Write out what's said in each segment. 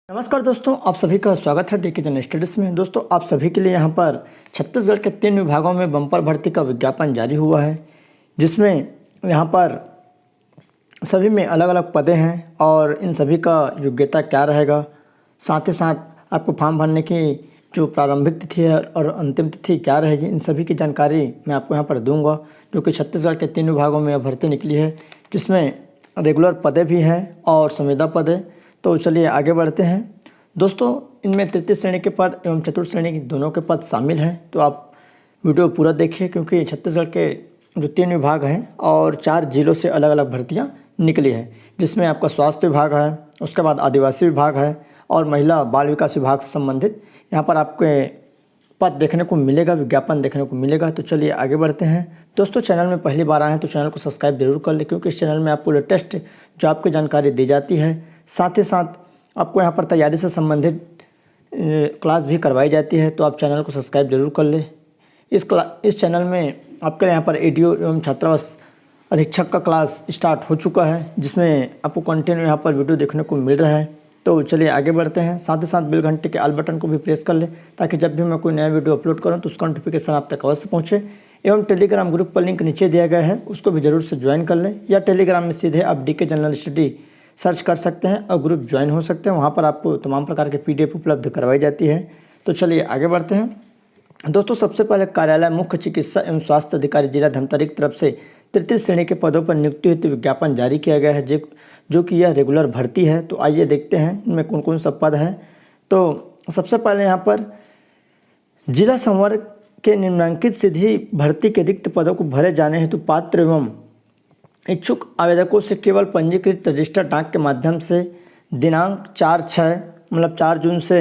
नमस्कार दोस्तों, आप सभी का स्वागत है डीके जन स्टडीज में। दोस्तों, आप सभी के लिए यहाँ पर छत्तीसगढ़ के 3 विभागों में बम्पर भर्ती का विज्ञापन जारी हुआ है, जिसमें यहाँ पर सभी में अलग अलग पदें हैं और इन सभी का योग्यता क्या रहेगा, साथ ही साथ आपको फॉर्म भरने की जो प्रारंभिक तिथि है और अंतिम तिथि क्या रहेगी, इन सभी की जानकारी मैं आपको यहाँ पर दूंगा। जो कि छत्तीसगढ़ के 3 विभागों में भर्ती निकली है, जिसमें रेगुलर पदें भी हैं और संविदा पदें। तो चलिए आगे बढ़ते हैं। दोस्तों, इनमें तृतीय श्रेणी के पद एवं चतुर्थ श्रेणी के दोनों के पद शामिल हैं, तो आप वीडियो पूरा देखिए, क्योंकि छत्तीसगढ़ के जो 3 विभाग हैं और 4 जिलों से अलग अलग भर्तियां निकली हैं, जिसमें आपका स्वास्थ्य विभाग है, उसके बाद आदिवासी विभाग है और महिला बाल विकास विभाग से संबंधित यहाँ पर आपके पद देखने को मिलेगा, विज्ञापन देखने को मिलेगा। तो चलिए आगे बढ़ते हैं। दोस्तों, चैनल में पहली बार आए हैं तो चैनल को सब्सक्राइब जरूर कर लें, क्योंकि इस चैनल में आपको लेटेस्ट जॉब की जानकारी दी जाती है। साथ ही साथ आपको यहाँ पर तैयारी से संबंधित क्लास भी करवाई जाती है, तो आप चैनल को सब्सक्राइब जरूर कर लें। इस चैनल में आपके यहाँ पर एडीओ एवं छात्रावास अधीक्षक का क्लास स्टार्ट हो चुका है, जिसमें आपको कंटिन्यू यहाँ पर वीडियो देखने को मिल रहा है। तो चलिए आगे बढ़ते हैं। साथ ही साथ बेल घंटे के ऑल बटन को भी प्रेस कर लें, ताकि जब भी मैं कोई नया वीडियो अपलोड करूँ तो उसका नोटिफिकेशन आप तक अवश्य पहुँचे। एवं टेलीग्राम ग्रुप पर लिंक नीचे दिया गया है, उसको भी ज़रूर से ज्वाइन कर लें, या टेलीग्राम में सीधे आप डीके जनरल स्टडी सर्च कर सकते हैं और ग्रुप ज्वाइन हो सकते हैं। वहाँ पर आपको तमाम प्रकार के PDF उपलब्ध करवाई जाती है। तो चलिए आगे बढ़ते हैं। दोस्तों, सबसे पहले कार्यालय मुख्य चिकित्सा एवं स्वास्थ्य अधिकारी जिला धमतरी की तरफ से तृतीय श्रेणी के पदों पर नियुक्ति हेतु विज्ञापन जारी किया गया है, जो कि यह रेगुलर भर्ती है। तो आइए देखते हैं इनमें कौन कौन सा पद है। तो सबसे पहले यहाँ पर जिला संवर्ग के निम्नांकित सीधी भर्ती के रिक्त पदों को भरे जाने हेतु पात्र एवं इच्छुक आवेदकों से केवल पंजीकृत रजिस्टर्ड डाक के माध्यम से दिनांक 4 जून से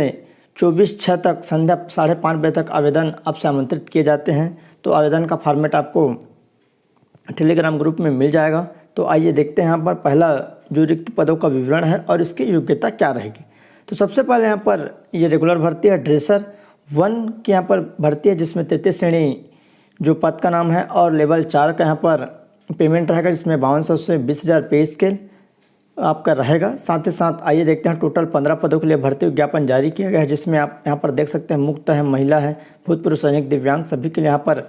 24/6 तक संध्या 5:30 बजे तक आवेदन आपसे आमंत्रित किए जाते हैं। तो आवेदन का फॉर्मेट आपको टेलीग्राम ग्रुप में मिल जाएगा। तो आइए देखते हैं यहाँ पर पहला जो रिक्त पदों का विवरण है और इसकी योग्यता क्या रहेगी। तो सबसे पहले यहाँ पर ये रेगुलर भर्ती है, ड्रेसर 1 की यहाँ पर भर्ती है, जिसमें तृतीय श्रेणी जो पद का नाम है और लेवल 4 का यहाँ पर पेमेंट रहेगा, जिसमें 5200 से 20,000 पे स्केल आपका रहेगा। साथ ही साथ आइए देखते हैं टोटल 15 पदों के लिए भर्ती विज्ञापन जारी किया गया है, जिसमें आप यहाँ पर देख सकते हैं मुक्त है, महिला है, भूतपूर्व सैनिक, दिव्यांग सभी के लिए यहाँ पर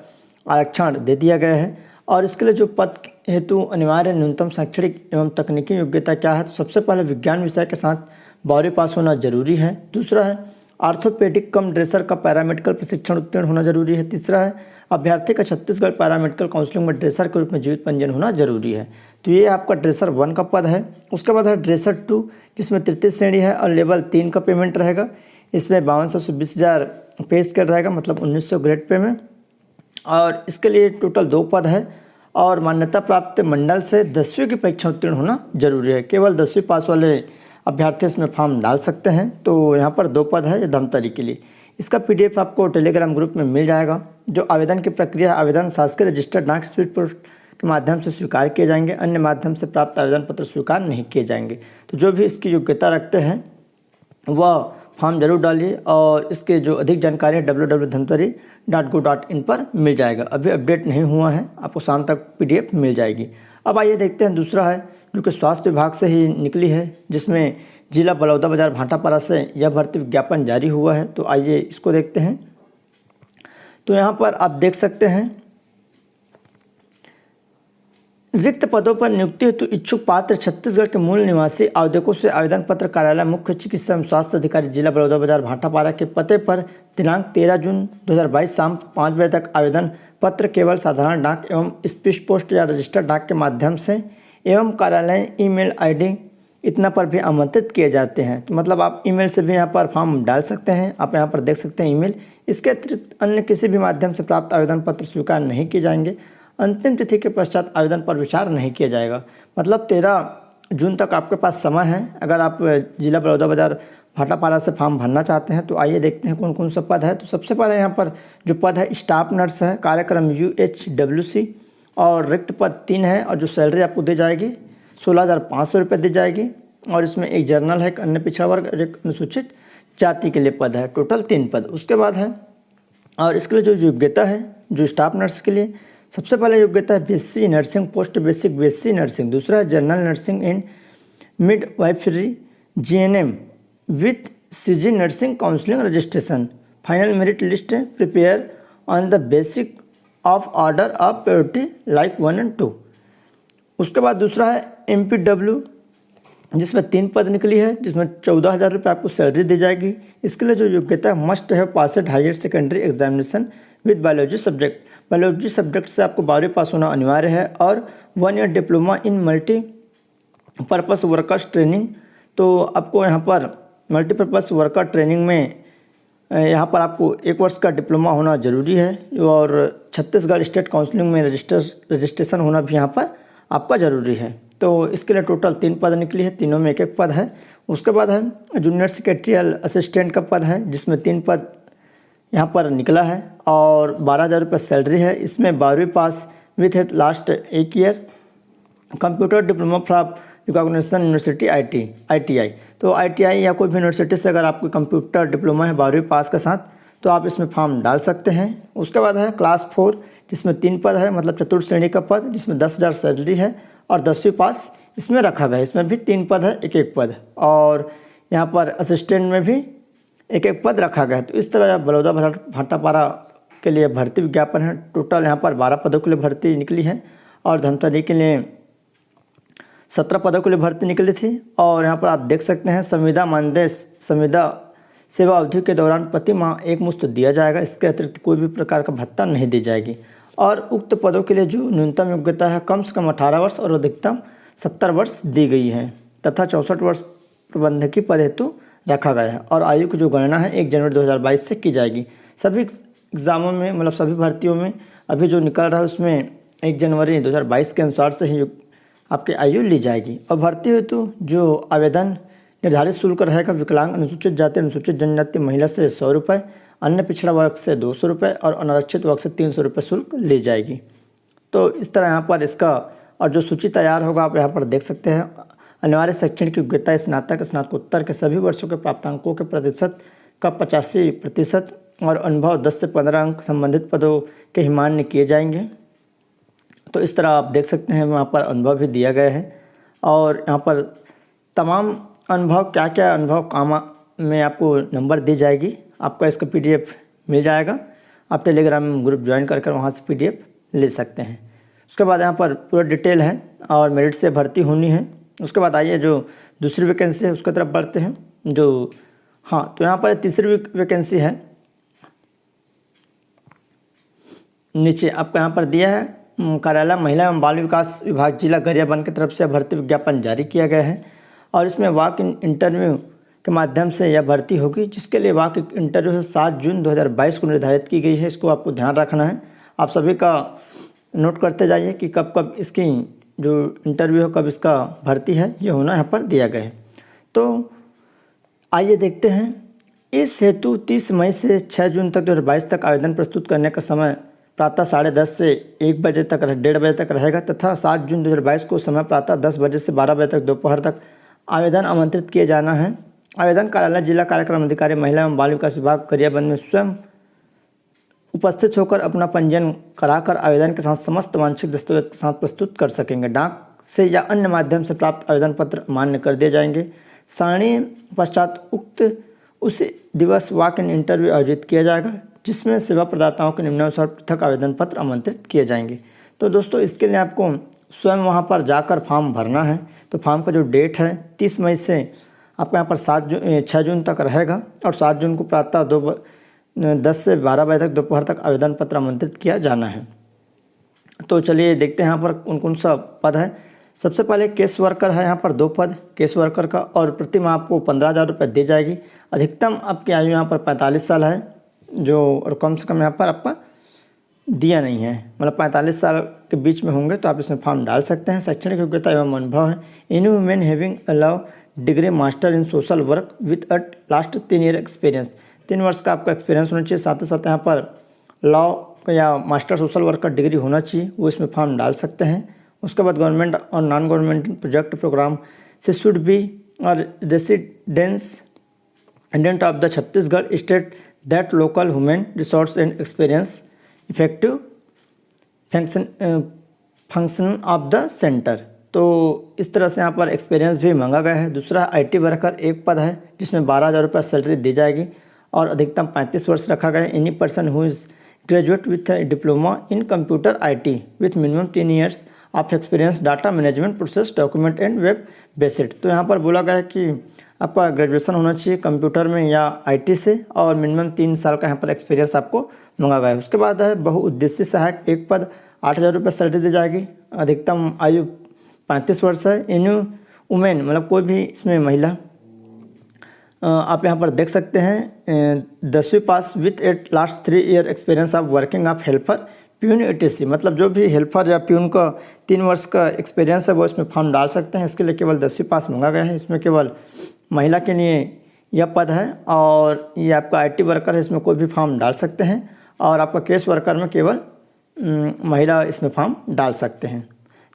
आरक्षण दे दिया गया है। और इसके लिए जो पद हेतु अनिवार्य न्यूनतम शैक्षणिक एवं तकनीकी योग्यता क्या है, तो सबसे पहले विज्ञान विषय के साथ 12वीं पास होना जरूरी है। दूसरा है आर्थोपेडिक कम ड्रेसर का पैरामेडिकल प्रशिक्षण उत्तीर्ण होना जरूरी है। तीसरा है अभ्यर्थी का छत्तीसगढ़ पैरामेडिकल काउंसिलिंग में ड्रेसर के रूप में जीवित पंजीयन होना जरूरी है। तो ये आपका ड्रेसर 1 का पद है। उसके बाद है ड्रेसर 2, जिसमें तृतीय श्रेणी है और लेवल 3 का पेमेंट रहेगा। इसमें 5200 से 20,000 पे स्केल रहेगा, मतलब 1900 ग्रेड पे में। और इसके लिए टोटल 2 पद है और मान्यता प्राप्त मंडल से 10वीं की परीक्षा उत्तीर्ण होना जरूरी है। केवल 10वीं पास वाले अभ्यर्थी इसमें फॉर्म डाल सकते हैं। तो यहाँ पर 2 पद है ये धमतरी के लिए। इसका PDF आपको टेलीग्राम ग्रुप में मिल जाएगा। जो आवेदन की प्रक्रिया है, आवेदन शासकीय रजिस्टर्ड डाक स्पीड पोस्ट के माध्यम से स्वीकार किए जाएंगे, अन्य माध्यम से प्राप्त आवेदन पत्र स्वीकार नहीं किए जाएंगे। तो जो भी इसकी योग्यता रखते हैं वह फॉर्म जरूर डालिए, और इसके जो अधिक जानकारी है www.dhamtari.go.in पर मिल जाएगा। अभी अपडेट नहीं हुआ है, आपको शाम तक PDF मिल जाएगी। अब आइए देखते हैं दूसरा है, जो कि स्वास्थ्य विभाग से ही निकली है, जिसमें जिला बलौदाबाजार भाटापारा से यह भर्ती विज्ञापन जारी हुआ है। तो आइए इसको देखते हैं। तो यहाँ पर आप देख सकते हैं रिक्त पदों पर नियुक्ति हेतु इच्छुक पात्र छत्तीसगढ़ के मूल निवासी आवेदकों से आवेदन पत्र कार्यालय मुख्य चिकित्सा एवं स्वास्थ्य अधिकारी जिला बलौदाबाजार भाटापारा के पते पर दिनांक 13 जून 2022 शाम 5 बजे तक आवेदन पत्र केवल साधारण डाक एवं स्पीड पोस्ट या रजिस्टर्ड डाक के माध्यम से एवं कार्यालय ईमेल ID इतना पर भी आमंत्रित किए जाते हैं। तो मतलब आप ईमेल से भी यहाँ पर फॉर्म डाल सकते हैं। आप यहाँ पर देख सकते हैं ईमेल। इसके अतिरिक्त अन्य किसी भी माध्यम से प्राप्त आवेदन पत्र स्वीकार नहीं किए जाएंगे। अंतिम तिथि के पश्चात आवेदन पर विचार नहीं किया जाएगा। मतलब 13 जून तक आपके पास समय है, अगर आप जिला बलौदाबाजार भाटापारा से फॉर्म भरना चाहते हैं। तो आइए देखते हैं कौन कौन सा पद है। तो सबसे पहले यहाँ पर जो पद है स्टाफ नर्स है, कार्यक्रम UHWC, और रिक्त पद 3 है, और जो सैलरी आपको दी जाएगी 16,500 रुपये दी जाएगी। और इसमें एक जर्नल है, एक अन्य पिछड़ा वर्ग और एक अनुसूचित जाति के लिए पद है। टोटल 3 पद उसके बाद है। और इसके लिए जो योग्यता है, जो स्टाफ नर्स के लिए सबसे पहले योग्यता है BSc nursing, post basic BSc nursing. दूसरा है general nursing and mid wifery GNM with CG nursing counselling registration, final merit list prepare on the basic of order of priority like 1 और 2। उसके बाद दूसरा है MPW, जिसमें 3 पद निकली है, जिसमें 14,000 रुपये आपको सैलरी दी जाएगी। इसके लिए जो योग्यता है, मस्ट है passed higher secondary examination with biology subject. Biology subject से आपको 12वीं पास होना अनिवार्य है और 1 year diploma in multipurpose workers training. तो आपको यहाँ पर मल्टीपर्पज़ वर्कर ट्रेनिंग में यहाँ पर आपको 1 वर्ष का डिप्लोमा होना ज़रूरी है और छत्तीसगढ़ स्टेट काउंसलिंग में रजिस्ट्रेशन होना भी यहाँ पर आपका ज़रूरी है। तो इसके लिए टोटल 3 पद निकली है, तीनों में 1-1 पद है। उसके बाद है जूनियर सेक्रेटरियल असिस्टेंट का पद है, जिसमें 3 पद यहाँ पर निकला है और 12,000 रुपये सैलरी है। इसमें 12वीं pass with last 1 year computer diploma from recognition university ITI। तो ITI या कोई भी यूनिवर्सिटी से अगर आपको कंप्यूटर डिप्लोमा है 12वीं पास के साथ, तो आप इसमें फॉर्म डाल सकते हैं। उसके बाद है क्लास 4, जिसमें 3 पद है, मतलब चतुर्थ श्रेणी का पद, जिसमें 10,000 सैलरी है और 10वीं पास इसमें रखा गया है। इसमें भी 3 पद है, 1-1 पद, और यहाँ पर असिस्टेंट में भी 1-1 पद रखा गया है। तो इस तरह बलौदा भाटापारा के लिए भर्ती विज्ञापन है। टोटल यहाँ पर 12 पदों के लिए भर्ती निकली है और धमतरी के लिए 17 पदों के लिए भर्ती निकली थी। और यहाँ पर आप देख सकते हैं संविदा मानदेय संविदा सेवा अवधि के दौरान प्रति माह 1 मुश्त दिया जाएगा। इसके अतिरिक्त कोई भी प्रकार का भत्ता नहीं दी जाएगी। और उक्त पदों के लिए जो न्यूनतम योग्यता है, कम से कम 18 वर्ष और अधिकतम 70 वर्ष दी गई है तथा 64 वर्ष प्रबंधकीय पद हेतु रखा गया है। और आयु की जो गणना है 1 जनवरी 2022 से की जाएगी। सभी एग्ज़ामों में, मतलब सभी भर्तियों में अभी जो निकल रहा है उसमें 1 जनवरी 2022 के अनुसार से ही आपकी आयु ली जाएगी। और भर्ती हेतु जो आवेदन निर्धारित शुल्क रहेगा, विकलांग, अनुसूचित जाति, अनुसूचित जनजाति महिला से 100 रुपये, अन्य पिछड़ा वर्ग से 200 रुपये और अनारक्षित वर्ग से 300 रुपये शुल्क ली जाएगी। तो इस तरह यहाँ पर इसका और जो सूची तैयार होगा आप यहाँ पर देख सकते हैं। अनिवार्य शैक्षणिक योग्यता स्नातक स्नातकोत्तर के सभी वर्षों के प्राप्तांकों के प्रतिशत का 85% और अनुभव 10 से 15 अंक संबंधित पदों के ही मान्य किए जाएंगे। तो इस तरह आप देख सकते हैं वहाँ पर अनुभव भी दिया गया है और यहाँ पर तमाम अनुभव क्या क्या अनुभव काम में आपको नंबर दी जाएगी। आपका इसका PDF मिल जाएगा। आप टेलीग्राम ग्रुप ज्वाइन कर वहाँ से PDF ले सकते हैं। उसके बाद यहाँ पर पूरा डिटेल है और मेरिट से भर्ती होनी है। उसके बाद आइए जो दूसरी वैकेंसी है उसकी तरफ बढ़ते हैं। जो तो यहाँ पर तीसरी वैकेंसी है, नीचे आपको यहाँ पर दिया है कार्यालय महिला एवं बाल विकास विभाग जिला गरियाबंद की तरफ से भर्ती विज्ञापन जारी किया गया है और इसमें वॉक इन इंटरव्यू के माध्यम से यह भर्ती होगी, जिसके लिए वॉक इंटरव्यू है 7 जून 2022 को निर्धारित की गई है। इसको आपको ध्यान रखना है। आप सभी का नोट करते जाइए कि कब कब इसकी जो इंटरव्यू है, कब इसका भर्ती है, ये होना यहाँ पर दिया गया है। तो आइए देखते हैं। इस हेतु 30 मई से 6 जून तक 2022 तक आवेदन प्रस्तुत करने का समय प्रातः 10:30 से 1 बजे तक 1:30 बजे तक रहेगा तथा 7 जून 2022 को समय प्रातः 10 बजे से 12 बजे तक दोपहर तक आवेदन आमंत्रित किए जाना है। आवेदन कार्यालय जिला कार्यक्रम अधिकारी महिला एवं बाल विकास विभाग गरियाबंद में स्वयं उपस्थित होकर अपना पंजीयन कराकर आवेदन के साथ समस्त वांछित दस्तावेज के साथ प्रस्तुत कर सकेंगे। डाक से या अन्य माध्यम से प्राप्त आवेदन पत्र मान्य कर दिए जाएंगे। सारणी पश्चात उसी दिवस वॉक इन इंटरव्यू आयोजित किया जाएगा, जिसमें सेवा प्रदाताओं के निम्नानुसार पृथक आवेदन पत्र आमंत्रित किए जाएंगे। तो दोस्तों इसके लिए आपको स्वयं वहां पर जाकर फॉर्म भरना है। तो फॉर्म का जो डेट है 30 मई से आपको यहाँ पर 6 जून तक रहेगा और 7 जून को प्रातः 10 से 12 बजे तक दोपहर तक आवेदन पत्र आमंत्रित किया जाना है। तो चलिए देखते हैं यहाँ पर कौन कौन सा पद है। सबसे पहले केस वर्कर है, यहाँ पर 2 पद केस वर्कर का और प्रति माह आपको 15,000 रुपये दी जाएगी। अधिकतम आपकी आयु यहाँ पर 45 साल है, जो और कम से कम यहाँ पर आपका दिया नहीं है, मतलब 45 साल के बीच में होंगे तो आप इसमें फॉर्म डाल सकते हैं। शैक्षणिक योग्यता एवं अनुभव है। Any women having allow degree master in social work with a last 3 year experience, 3 वर्ष का आपका एक्सपीरियंस होना चाहिए। साथ ही साथ यहाँ पर लॉ या मास्टर सोशल वर्क का डिग्री होना चाहिए, वो इसमें फॉर्म डाल सकते हैं। उसके बाद गवर्नमेंट और नॉन गवर्नमेंट प्रोजेक्ट प्रोग्राम से शुड बी और residence indent of the Chhattisgarh state that local human resource and experience effective function of the centre. तो इस तरह से यहाँ पर एक्सपीरियंस भी मांगा गया है। दूसरा IT वर्कर एक पद है जिसमें 12,000 रुपये सैलरी दी जाएगी और अधिकतम 35 वर्ष रखा गया है। Any person who is graduate with diploma in computer IT with minimum 3 years of experience data management process document and web based. तो यहाँ पर बोला गया है कि आपका ग्रेजुएशन होना चाहिए कंप्यूटर में या IT से और मिनिमम 3 साल का यहाँ पर एक्सपीरियंस आपको मांगा गया है। उसके बाद है बहुउद्देशीय सहायक एक पद 8,000 रुपये सैलरी दी जाएगी। अधिकतम आयु 35 वर्ष है। एनी वुमेन मतलब कोई भी इसमें महिला आप यहाँ पर देख सकते हैं 10वीं pass with at last 3 year experience of working of helper peon ETC, मतलब जो भी हेल्पर या प्यून का 3 वर्ष का एक्सपीरियंस है वो इसमें फॉर्म डाल सकते हैं। इसके लिए केवल 10वीं पास मांगा गया है। इसमें केवल महिला के लिए यह पद है और ये आपका IT वर्कर है, इसमें कोई भी फॉर्म डाल सकते हैं। और आपका केस वर्कर में केवल महिला इसमें फॉर्म डाल सकते हैं।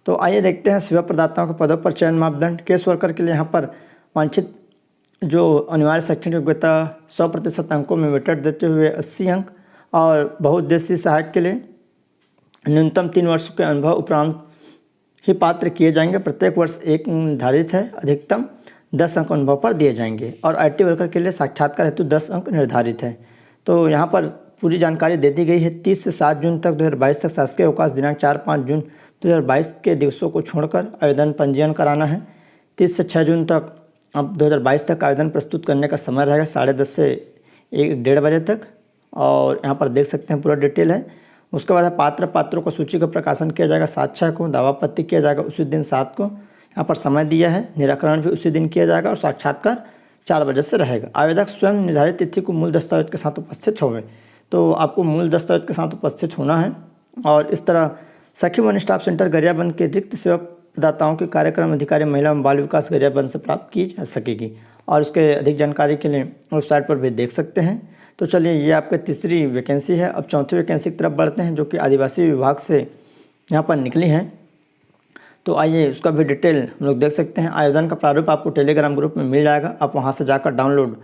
तो आइए देखते हैं सेवा प्रदाताओं के पदों पर चयन मापदंड। केस वर्कर के लिए यहाँ पर वांछित जो अनिवार्य शैक्षणिक योग्यता 100% अंकों में वेटेड देते हुए 80 अंक और बहुउद्देशीय सहायक के लिए न्यूनतम 3 वर्षों के अनुभव उपरांत ही पात्र किए जाएंगे। प्रत्येक वर्ष एक निर्धारित है। अधिकतम 10 अंक अनुभव पर दिए जाएंगे और IT वर्कर के लिए साक्षात्कार हेतु 10 अंक निर्धारित है। तो यहाँ पर पूरी जानकारी दे दी गई है। 30 से 7 जून तक 2022 तक शासकीय अवकाश दिनांक 4-5 जून 2022 के दिवसों को छोड़कर आवेदन पंजीयन कराना है। 30 से 6 जून तक अब 2022 तक आवेदन प्रस्तुत करने का समय रहेगा 10:30 से 1-1:30 बजे तक और यहाँ पर देख सकते हैं पूरा डिटेल है। उसके बाद पात्रों को सूची का प्रकाशन किया जाएगा 7/6 को। दावापत्ति किया जाएगा उसी दिन 7 को। यहाँ पर समय दिया है। निराकरण भी उसी दिन किया जाएगा और साक्षात्कार 4 बजे से रहेगा। आवेदक स्वयं निर्धारित तिथि को मूल दस्तावेज के साथ उपस्थित होंगे। तो आपको मूल दस्तावेज के साथ उपस्थित होना है। और इस तरह सखी वन स्टॉप सेंटर गरियाबंद के रिक्त सेवा प्रदाताओं की कार्यक्रम अधिकारी महिला एवं बाल विकास गरियाबंद से प्राप्त की जा सकेगी। और इसके अधिक जानकारी के लिए वेबसाइट पर भी देख सकते हैं। तो चलिए ये आपकी तीसरी वैकेंसी है। अब चौथी वैकेंसी की तरफ बढ़ते हैं जो कि आदिवासी विभाग से यहाँ पर निकली है। तो आइए उसका भी डिटेल हम लोग देख सकते हैं। आवेदन का प्रारूप आपको टेलीग्राम ग्रुप में मिल जाएगा। आप वहाँ से जाकर डाउनलोड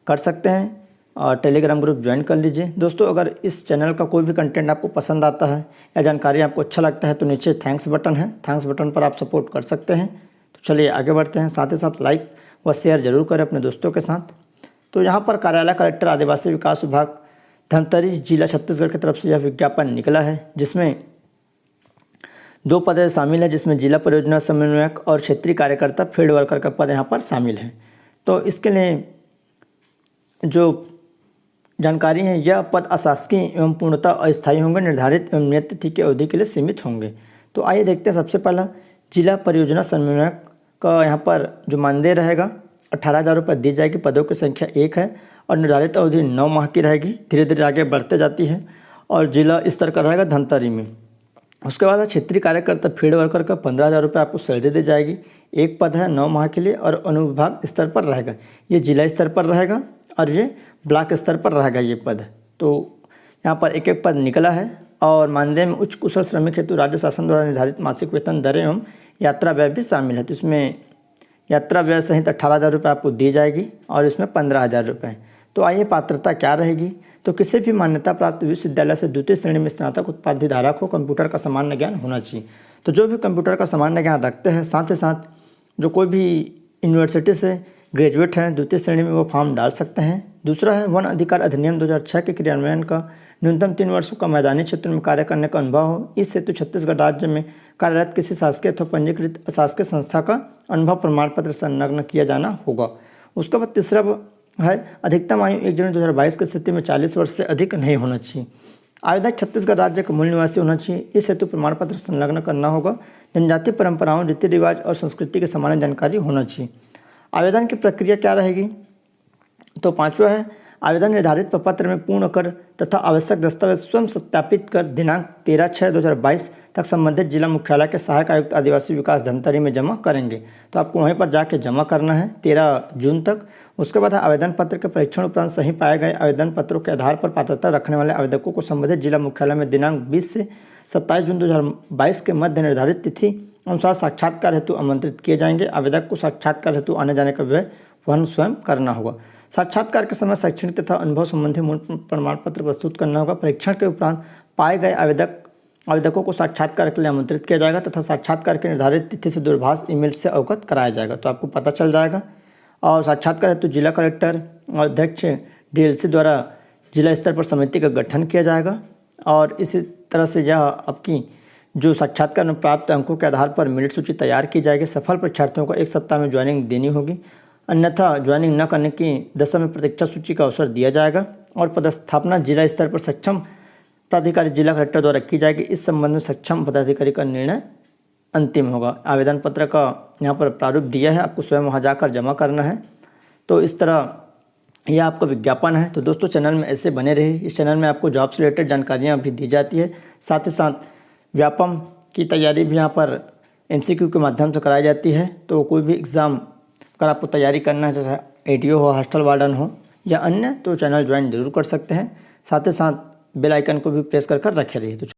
कर सकते हैं और टेलीग्राम ग्रुप ज्वाइन कर लीजिए। दोस्तों अगर इस चैनल का कोई भी कंटेंट आपको पसंद आता है या जानकारी आपको अच्छा लगता है तो नीचे थैंक्स बटन है, थैंक्स बटन पर आप सपोर्ट कर सकते हैं। तो चलिए आगे बढ़ते हैं। साथ ही साथ लाइक व शेयर जरूर करें अपने दोस्तों के साथ। तो यहाँ पर कार्यालय कलेक्टर आदिवासी विकास विभाग धमतरी जिला छत्तीसगढ़ की तरफ से यह विज्ञापन निकला है जिसमें 2 पद शामिल है, जिसमें जिला परियोजना समन्वयक और क्षेत्रीय कार्यकर्ता फील्ड वर्कर का पद यहाँ पर शामिल है। तो इसके लिए जो जानकारी है यह पद अशासकीय एवं पूर्णतः अस्थायी होंगे, निर्धारित एवं नियत तिथि की अवधि के लिए सीमित होंगे। तो आइए देखते हैं। सबसे पहला जिला परियोजना समन्वयक का यहाँ पर जो मानदेय रहेगा 18,000 रुपये दी जाएगी। पदों की संख्या 1 है और निर्धारित अवधि 9 माह की रहेगी। धीरे धीरे आगे बढ़ते जाती है और जिला स्तर का रहेगा धमतरी में। उसके बाद क्षेत्रीय कार्यकर्ता फील्ड वर्कर का 15,000 रुपये आपको सैलरी दी जाएगी। एक पद है 9 माह के लिए और अनुविभाग स्तर पर रहेगा। ये जिला स्तर पर रहेगा और ये ब्लॉक स्तर पर रहेगा ये पद। तो यहाँ पर एक एक पद निकला है और मानदेय में उच्च कुशल श्रमिक हेतु राज्य शासन द्वारा निर्धारित मासिक वेतन दरें एवं यात्रा व्यय भी शामिल है। तो इसमें यात्रा व्यय सहित 18,000 रुपये आपको दी जाएगी और इसमें 15,000 रुपये। तो आइए पात्रता क्या रहेगी। तो किसी भी मान्यता प्राप्त विश्वविद्यालय से द्वितीय श्रेणी में स्नातक उपाधि धारक हो, कंप्यूटर का सामान्य ज्ञान होना चाहिए। तो जो भी कंप्यूटर का सामान्य ज्ञान रखते हैं, साथ ही साथ जो कोई भी यूनिवर्सिटी से ग्रेजुएट हैं द्वितीय श्रेणी में वो फॉर्म डाल सकते हैं। दूसरा है वन अधिकार अधिनियम 2006 के क्रियान्वयन का न्यूनतम 3 वर्षों का मैदानी क्षेत्र में कार्य करने का अनुभव हो। इस हेतु छत्तीसगढ़ राज्य में कार्यरत किसी शासकीय अथवा पंजीकृत अशासकीय संस्था का अनुभव प्रमाण पत्र संलग्न किया जाना होगा। उसके बाद तीसरा है अधिकतम आयु 1 जनवरी 2022 की स्थिति में 40 वर्ष से अधिक नहीं होना चाहिए। आवेदक छत्तीसगढ़ राज्य का मूल निवासी होना चाहिए। इस हेतु प्रमाण पत्र संलग्न करना होगा। जनजातीय परंपराओं, रीति रिवाज और संस्कृति की सामान्य जानकारी होना चाहिए। आवेदन की प्रक्रिया क्या रहेगी। तो 5वां है आवेदन निर्धारित प्रपत्र में पूर्ण कर तथा आवश्यक दस्तावेज स्वयं सत्यापित कर दिनांक 13/6/2022 तक संबंधित जिला मुख्यालय के सहायक आयुक्त आदिवासी विकास धमतरी में जमा करेंगे। तो आपको वहीं पर जाके जमा करना है 13 जून तक। उसके बाद आवेदन पत्र के परीक्षण उपरांत सही पाए गए आवेदन पत्रों के आधार पर पात्रता रखने वाले आवेदकों को संबंधित जिला मुख्यालय में दिनांक 20 से 27 जून 2022 के मध्य निर्धारित तिथि अनुसार साक्षात्कार हेतु आमंत्रित किए जाएंगे। आवेदक को साक्षात्कार हेतु आने जाने का व्यय वहन स्वयं करना होगा। साक्षात्कार के समय शैक्षणिक तथा अनुभव संबंधी मूल प्रमाण पत्र प्रस्तुत करना होगा। परीक्षण के उपरांत पाए गए आवेदक आवेदकों को साक्षात्कार के लिए आमंत्रित किया जाएगा तथा साक्षात्कार की निर्धारित तिथि से दूरभाष ईमेल से अवगत कराया जाएगा, तो आपको पता चल जाएगा। और साक्षात्कार हेतु जिला कलेक्टर और अध्यक्ष डीएलसी द्वारा जिला स्तर पर समिति का गठन किया जाएगा और इसी तरह से यह आपकी जो साक्षात्कार में प्राप्त अंकों के आधार पर मेरिट सूची तैयार की जाएगी। सफल परीक्षार्थियों को 1 सप्ताह में ज्वाइनिंग देनी होगी, अन्यथा ज्वाइनिंग न करने की दशा में प्रतीक्षा सूची का अवसर दिया जाएगा और पदस्थापना जिला स्तर पर सक्षम पदाधिकारी जिला कलेक्टर द्वारा की जाएगी। इस संबंध में सक्षम पदाधिकारी का निर्णय अंतिम होगा। आवेदन पत्र का यहाँ पर प्रारूप दिया है, आपको स्वयं वहाँ जाकर जमा करना है। तो इस तरह यह आपका विज्ञापन है। तो दोस्तों चैनल में ऐसे बने रहे। इस चैनल में आपको जॉब से रिलेटेड जानकारियाँ भी दी जाती है, साथ ही साथ व्यापम की तैयारी भी यहाँ पर एमसीक्यू के माध्यम से कराई जाती है। तो कोई भी एग्ज़ाम अगर आपको तैयारी करना है, जैसे एटीओ हो, हॉस्टल वार्डन हो या अन्य, तो चैनल ज्वाइन जरूर कर सकते हैं। साथ ही साथ बेल आइकन को भी प्रेस कर रखे रहिए। तो